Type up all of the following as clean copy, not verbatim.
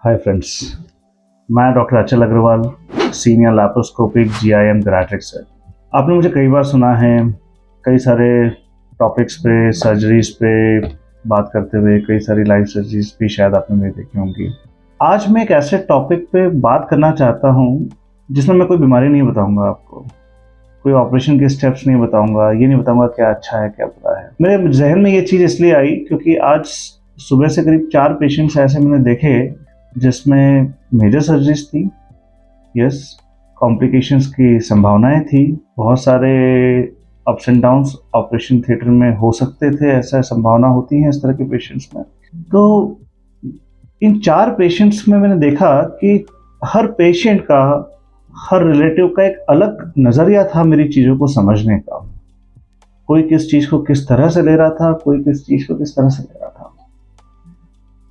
Hi friends, मैं doctor Achal Agarwal, senior laparoscopic GIM geriatric surgeon. आपने मुझे कई बार सुना है कई सारे टॉपिक्स पे, सर्जरीज पे बात करते हुए, कई सारी लाइव सर्जरीज भी शायद आपने मेरी देखी होंगी। आज मैं एक ऐसे टॉपिक पे बात करना चाहता हूँ जिसमें मैं कोई बीमारी नहीं बताऊँगा आपको, कोई ऑपरेशन के स्टेप्स नहीं बताऊँगा, ये नहीं बताऊँगा क्या अच्छा है क्या बुरा है। मेरे जहन में ये चीज़ इसलिए आई क्योंकि आज सुबह से करीब 4 पेशेंट्स ऐसे मैंने देखे जिसमें मेजर सर्जरीज थी, यस, कॉम्प्लिकेशंस की संभावनाएं थी, बहुत सारे ups and downs operation theatre में हो सकते थे, ऐसा संभावना होती है इस तरह के पेशेंट्स में। तो इन 4 पेशेंट्स में मैंने देखा कि हर पेशेंट का, हर रिलेटिव का एक अलग नज़रिया था मेरी चीज़ों को समझने का। कोई किस चीज़ को किस तरह से ले रहा था, कोई किस चीज़ को किस तरह से ले रहा था।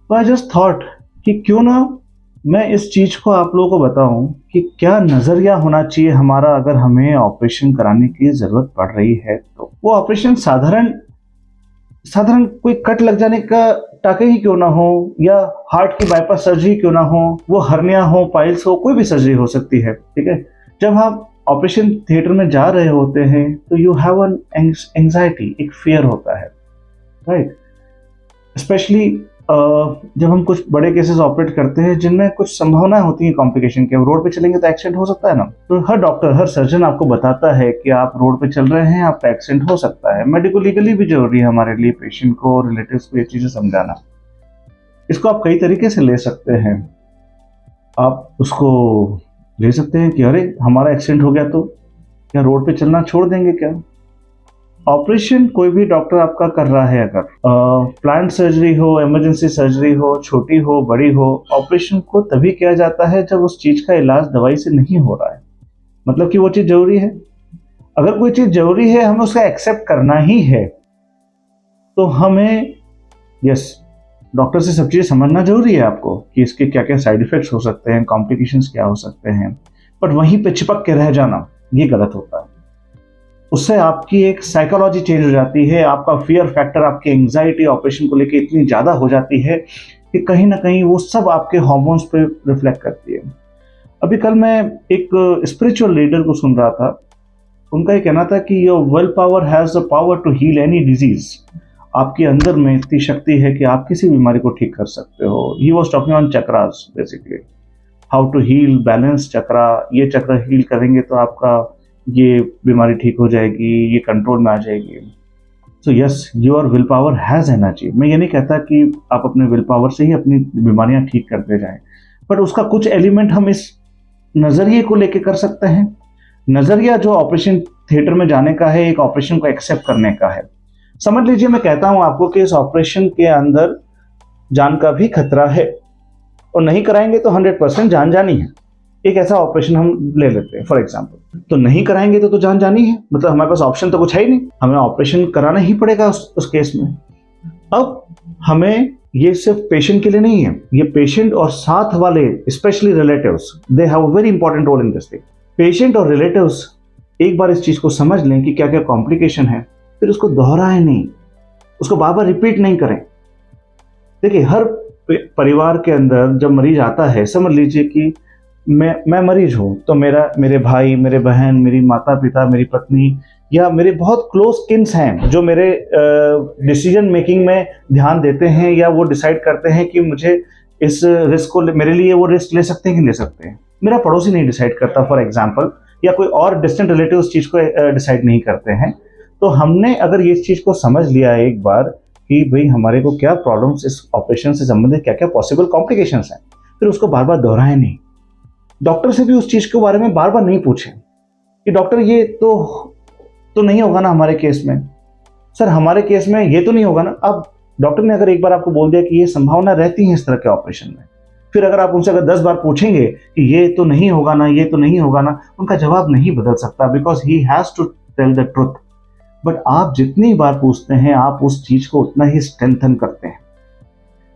तो आई जस्ट थॉट कि क्यों ना मैं इस चीज़ को आप लोगों को बताऊं कि क्या नज़रिया होना चाहिए हमारा अगर हमें ऑपरेशन कराने की ज़रूरत पड़ रही है। तो वो ऑपरेशन साधारण कोई कट लग जाने का टाके ही क्यों ना हो, या हार्ट की बाईपास सर्जरी क्यों ना हो, वो हर्निया हो, पाइल्स हो, कोई भी सर्जरी हो सकती है, ठीक है। जब आप ऑपरेशन थिएटर में जा रहे होते हैं तो यू हैव एन एंजाइटी, एक फियर होता है, राइट। स्पेशली जब हम कुछ बड़े केसेस ऑपरेट करते हैं जिनमें कुछ संभावना होती है कॉम्प्लिकेशन के, रोड पे चलेंगे तो एक्सीडेंट हो सकता है ना। तो हर डॉक्टर, हर सर्जन आपको बताता है कि आप रोड पे चल रहे हैं, आपका एक्सीडेंट हो सकता है। मेडिको लीगली भी जरूरी है हमारे लिए पेशेंट को, रिलेटिव्स को ये चीजें समझाना। इसको आप कई तरीके से ले सकते हैं। आप उसको ले सकते हैं कि अरे हमारा एक्सीडेंट हो गया तो क्या रोड पे चलना छोड़ देंगे क्या। ऑपरेशन कोई भी डॉक्टर आपका कर रहा है, अगर प्लांट सर्जरी हो, इमरजेंसी सर्जरी हो, छोटी हो बड़ी हो, ऑपरेशन को तभी किया जाता है जब उस चीज का इलाज दवाई से नहीं हो रहा है, मतलब कि वो चीज जरूरी है। अगर कोई चीज जरूरी है, हमें उसका एक्सेप्ट करना ही है, तो हमें यस डॉक्टर से सब चीजें समझना जरूरी है आपको कि इसके क्या क्या साइड इफेक्ट्स हो सकते हैं, कॉम्प्लिकेशंस क्या हो सकते हैं। बट वहीं पे चिपक के रह जाना ये गलत होता है। उससे आपकी एक साइकोलॉजी चेंज हो जाती है, आपका फियर फैक्टर, आपकी एंजाइटी ऑपरेशन को लेके इतनी ज़्यादा हो जाती है कि कहीं ना कहीं वो सब आपके हार्मोन्स पे रिफ्लेक्ट करती है। अभी कल मैं एक स्पिरिचुअल लीडर को सुन रहा था, उनका ये कहना था कि your will power has the power to heal any disease. आपके अंदर में इतनी शक्ति है कि आप किसी बीमारी को ठीक कर सकते हो। He was talking on chakras, basically how to heal, balance chakra. ये चक्र हील करेंगे तो आपका ये बीमारी ठीक हो जाएगी, ये कंट्रोल में आ जाएगी। So yes, your will power has energy. मैं ये नहीं कहता कि आप अपने विल पावर से ही अपनी बीमारियां ठीक करते जाएं, बट उसका कुछ एलिमेंट हम इस नज़रिए को लेके कर सकते हैं। नज़रिया जो ऑपरेशन थिएटर में जाने का है, एक ऑपरेशन को एक्सेप्ट करने का है। समझ लीजिए, मैं कहता हूं आपको कि इस ऑपरेशन के अंदर जान का भी खतरा है, और नहीं कराएंगे तो 100% जान जानी है। एक ऐसा ऑपरेशन हम ले लेते हैं फॉर एग्जांपल, तो नहीं कराएंगे तो जान जानी है, मतलब हमारे पास ऑप्शन तो कुछ है ही नहीं, हमें ऑपरेशन कराना ही पड़ेगा उस केस में। अब हमें ये सिर्फ पेशेंट के लिए नहीं है, ये पेशेंट और साथ वाले specially relatives, they have a very important role in this thing. Patient और रिलेटिव्स एक बार इस चीज को समझ लें कि क्या क्या कॉम्प्लिकेशन है, फिर उसको दोहराएं नहीं, उसको बार बार रिपीट नहीं करें। देखिए, हर परिवार के अंदर जब मरीज आता है, समझ लीजिए कि मैं मरीज हूँ, तो मेरे भाई, मेरे बहन, मेरी माता पिता, मेरी पत्नी, या मेरे बहुत क्लोज किन्स हैं जो मेरे डिसीजन मेकिंग में ध्यान देते हैं, या वो डिसाइड करते हैं कि मुझे इस रिस्क को, मेरे लिए वो रिस्क ले सकते हैं कि नहीं ले सकते हैं। मेरा पड़ोसी नहीं डिसाइड करता फॉर एग्जाम्पल, या कोई और डिस्टेंट रिलेटिव उस चीज़ को डिसाइड नहीं करते हैं। तो हमने अगर ये चीज़ को समझ लिया है एक बार कि भाई हमारे को क्या प्रॉब्लम्स इस ऑपरेशन से संबंधित, क्या क्या पॉसिबल कॉम्प्लिकेशंस हैं, फिर उसको बार बार दोहराएं नहीं। डॉक्टर से भी उस चीज के बारे में बार बार नहीं पूछें कि डॉक्टर ये तो नहीं होगा ना हमारे केस में, सर हमारे केस में ये तो नहीं होगा ना। अब डॉक्टर ने अगर एक बार आपको बोल दिया कि ये संभावना रहती है इस तरह के ऑपरेशन में, फिर अगर आप उनसे अगर 10 बार पूछेंगे कि ये तो नहीं होगा ना, ये तो नहीं होगा ना, उनका जवाब नहीं बदल सकता, because he has to tell the truth. But आप जितनी बार पूछते हैं, आप उस चीज को उतना ही स्ट्रेंथन करते हैं।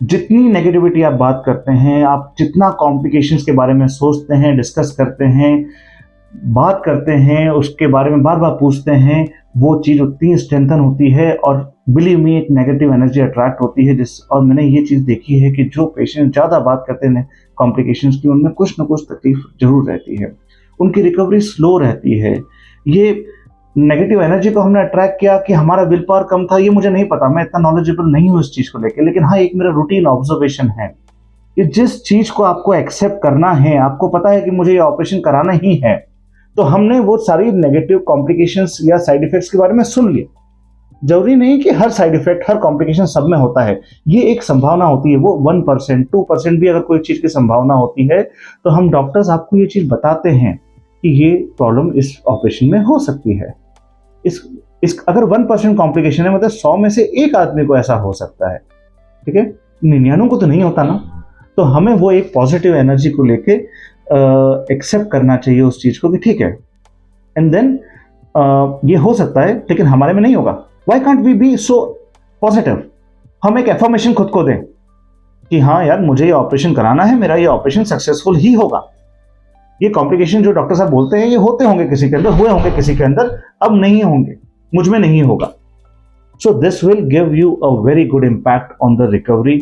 जितनी नेगेटिविटी आप बात करते हैं, आप जितना कॉम्प्लिकेशंस के बारे में सोचते हैं, डिस्कस करते हैं, बात करते हैं, उसके बारे में बार बार पूछते हैं, वो चीज़ उतनी स्ट्रेंथन होती है और बिलीव मी एक नेगेटिव एनर्जी अट्रैक्ट होती है और मैंने ये चीज़ देखी है कि जो पेशेंट ज़्यादा बात करते हैं कॉम्प्लिकेशंस की, उनमें कुछ ना कुछ तकलीफ जरूर रहती है, उनकी रिकवरी स्लो रहती है। ये नेगेटिव एनर्जी को हमने अट्रैक्ट किया कि हमारा विल पावर कम था, ये मुझे नहीं पता, मैं इतना नॉलेजेबल नहीं हूँ इस चीज़ को लेकर, लेकिन हाँ एक मेरा रूटीन ऑब्जर्वेशन है कि जिस चीज़ को आपको एक्सेप्ट करना है, आपको पता है कि मुझे ये ऑपरेशन कराना ही है, तो हमने वो सारी नेगेटिव कॉम्प्लिकेशंस या साइड इफेक्ट्स के बारे में सुन लिए। जरूरी नहीं कि हर साइड इफेक्ट, हर कॉम्प्लिकेशन सब में होता है, ये एक संभावना होती है, वो 1% 2% भी अगर कोई चीज़ की संभावना होती है तो हम डॉक्टर्स आपको ये चीज़ बताते हैं कि ये प्रॉब्लम इस ऑपरेशन में हो सकती है। इस अगर 1% कॉम्प्लिकेशन है, मतलब 100 में से एक आदमी को ऐसा हो सकता है, ठीक है, 99 को तो नहीं होता ना। तो हमें वो एक पॉजिटिव एनर्जी को लेके एक्सेप्ट करना चाहिए उस चीज़ को कि ठीक है, एंड देन ये हो सकता है लेकिन हमारे में नहीं होगा। Why can't we be so positive? हम एक एफर्मेशन खुद को दें कि हाँ यार, मुझे ये ऑपरेशन कराना है, मेरा ये ऑपरेशन सक्सेसफुल ही होगा। ये कॉम्प्लिकेशन जो डॉक्टर साहब बोलते हैं ये होते होंगे किसी के अंदर, हुए होंगे किसी के अंदर, अब नहीं होंगे, मुझ में नहीं होगा। So this will give you a very good impact on the recovery.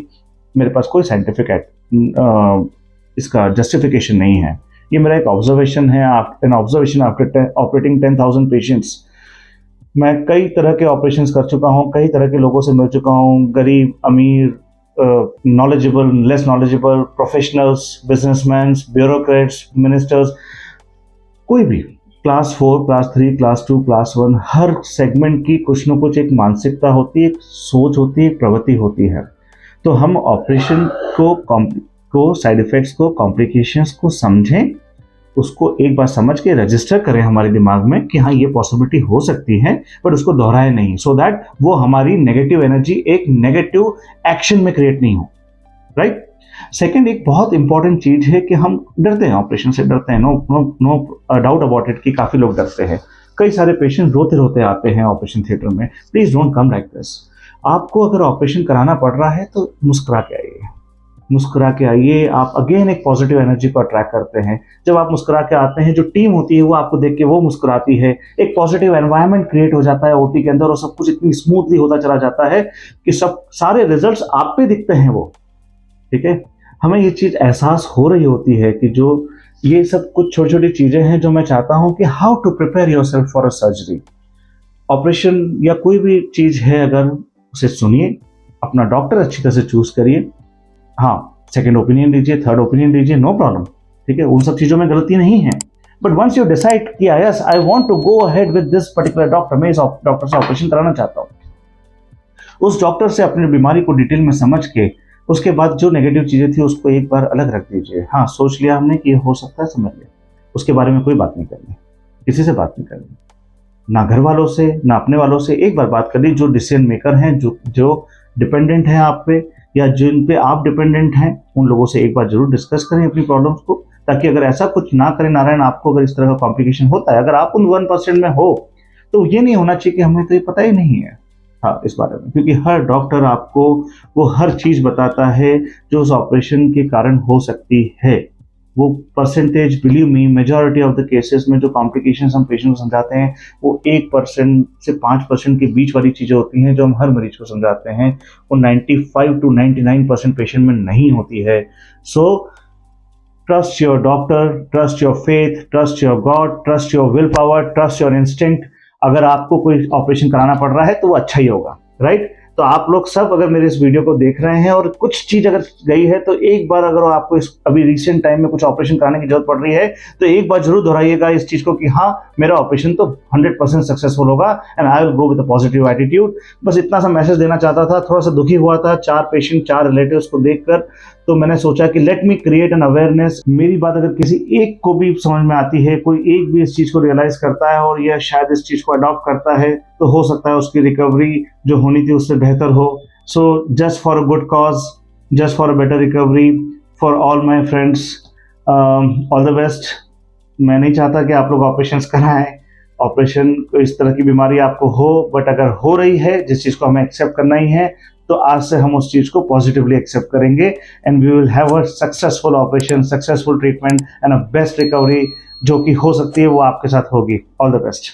मेरे पास कोई साइंटिफिक इसका जस्टिफिकेशन नहीं है, ये मेरा एक ऑब्जर्वेशन है, an observation after operating 10,000 patients. मैं कई तरह के ऑपरेशंस कर चुका हूँ, कई तरह के लोगों से मिल चुका हूँ, गरीब, अमीर, knowledgeable, less knowledgeable, professionals, businessman, bureaucrats, ministers, कोई भी, क्लास 4, क्लास 3, क्लास 2, क्लास 1, हर सेगमेंट की कुछ न कुछ एक मानसिकता होती है, एक सोच होती है, एक प्रवृत्ति होती है। तो हम ऑपरेशन को साइड इफेक्ट्स को, कॉम्प्लिकेशंस को समझें, उसको एक बार समझ के रजिस्टर करें हमारे दिमाग में कि हाँ ये पॉसिबिलिटी हो सकती है, बट उसको दोहराए नहीं, सो दैट वो हमारी नेगेटिव एनर्जी एक नेगेटिव एक्शन में क्रिएट नहीं हो, राइट। सेकेंड, एक बहुत इंपॉर्टेंट चीज है कि हम डरते हैं, ऑपरेशन से डरते हैं, नो डाउट अबाउट इट कि काफी लोग डरते हैं। कई सारे पेशेंट रोते रोते आते हैं ऑपरेशन थिएटर में। Please don't come like this. आपको अगर ऑपरेशन कराना पड़ रहा है तो मुस्कुरा के आइए, मुस्कुरा के आइए। आप अगेन एक पॉजिटिव एनर्जी को अट्रैक्ट करते हैं। जब आप मुस्कुरा के आते हैं, जो टीम होती है वो आपको देख के वो मुस्कुराती है, एक पॉजिटिव एनवायरनमेंट क्रिएट हो जाता है ओटी के अंदर, और सब कुछ इतनी स्मूथली होता चला जाता है कि सब सारे रिजल्ट्स आप पे दिखते हैं वो, ठीक है। हमें ये चीज़ एहसास हो रही होती है कि जो ये सब कुछ छोटी छोटी चीज़ें हैं जो मैं चाहता हूँ कि how to prepare yourself for a surgery, operation या कोई भी चीज़ है, अगर उसे सुनिए, अपना डॉक्टर अच्छी तरह से चूज करिए। हाँ, सेकंड ओपिनियन लीजिए, थर्ड ओपिनियन लीजिए, नो प्रॉब्लम, ठीक है, उन सब चीज़ों में गलती नहीं है। बट वंस यू डिसाइड किया yes I want to go ahead with this particular doctor, मैं इस डॉक्टर से ऑपरेशन कराना चाहता हूँ, उस डॉक्टर से अपनी बीमारी को डिटेल में समझ के उसके बाद जो नेगेटिव चीज़ें थी उसको एक बार अलग रख दीजिए। हाँ, सोच लिया हमने कि ये हो सकता है, समझ लिया, उसके बारे में कोई बात नहीं करनी, किसी से बात नहीं करनी, ना घर वालों से ना अपने वालों से। एक बार बात कर ली, जो डिसीजन मेकर हैं, जो डिपेंडेंट हैं आप पे या जिन पे आप डिपेंडेंट हैं, उन लोगों से एक बार जरूर डिस्कस करें अपनी प्रॉब्लम्स को, ताकि अगर ऐसा कुछ ना करें, नारायण, आपको अगर इस तरह का कॉम्प्लिकेशन होता है, अगर आप उन 1% में हो, तो ये नहीं होना चाहिए कि हमें तो ये पता ही नहीं है हाँ इस बारे में, क्योंकि हर डॉक्टर आपको वो हर चीज़ बताता है जो उस ऑपरेशन के कारण हो सकती है। वो percentage, believe me, majority of the cases में जो कॉम्प्लिकेशंस हम पेशेंट को समझाते हैं वो 1% से 5% के बीच वाली चीज़ें होती हैं जो हम हर मरीज को समझाते हैं, वो 95 to 99% पेशेंट में नहीं होती है। So trust your doctor, trust your faith, trust your God, trust your will power, trust your instinct. अगर आपको कोई ऑपरेशन कराना पड़ रहा है तो वो अच्छा ही होगा, राइट। तो आप लोग सब अगर मेरे इस वीडियो को देख रहे हैं और कुछ चीज अगर गई है तो एक बार, अगर आपको अभी रिसेंट टाइम में कुछ ऑपरेशन कराने की जरूरत पड़ रही है तो एक बार जरूर दोहराइएगा इस चीज को कि हाँ मेरा ऑपरेशन तो 100% सक्सेसफुल होगा and I will go with a positive attitude. बस इतना सा मैसेज देना चाहता था। थोड़ा सा दुखी हुआ था 4 पेशेंट, 4 रिलेटिव्स को देखकर, तो मैंने सोचा कि let me create an awareness. मेरी बात अगर किसी एक को भी समझ में आती है, कोई एक भी इस चीज को रियलाइज करता है और यह शायद इस चीज को अडॉप्ट करता है, तो हो सकता है उसकी रिकवरी जो होनी थी उससे बेहतर हो। So just for a good cause, just for a better recovery, for all my friends, all the best. मैं नहीं चाहता कि आप लोग ऑपरेशंस कराएं, ऑपरेशन इस तरह की बीमारी आपको हो, बट अगर हो रही है, जिस चीज़ को हमें एक्सेप्ट करना ही है, तो आज से हम उस चीज़ को पॉजिटिवली एक्सेप्ट करेंगे and we will have a successful operation, successful treatment and a best recovery जो कि हो सकती है वो आपके साथ होगी। All the best.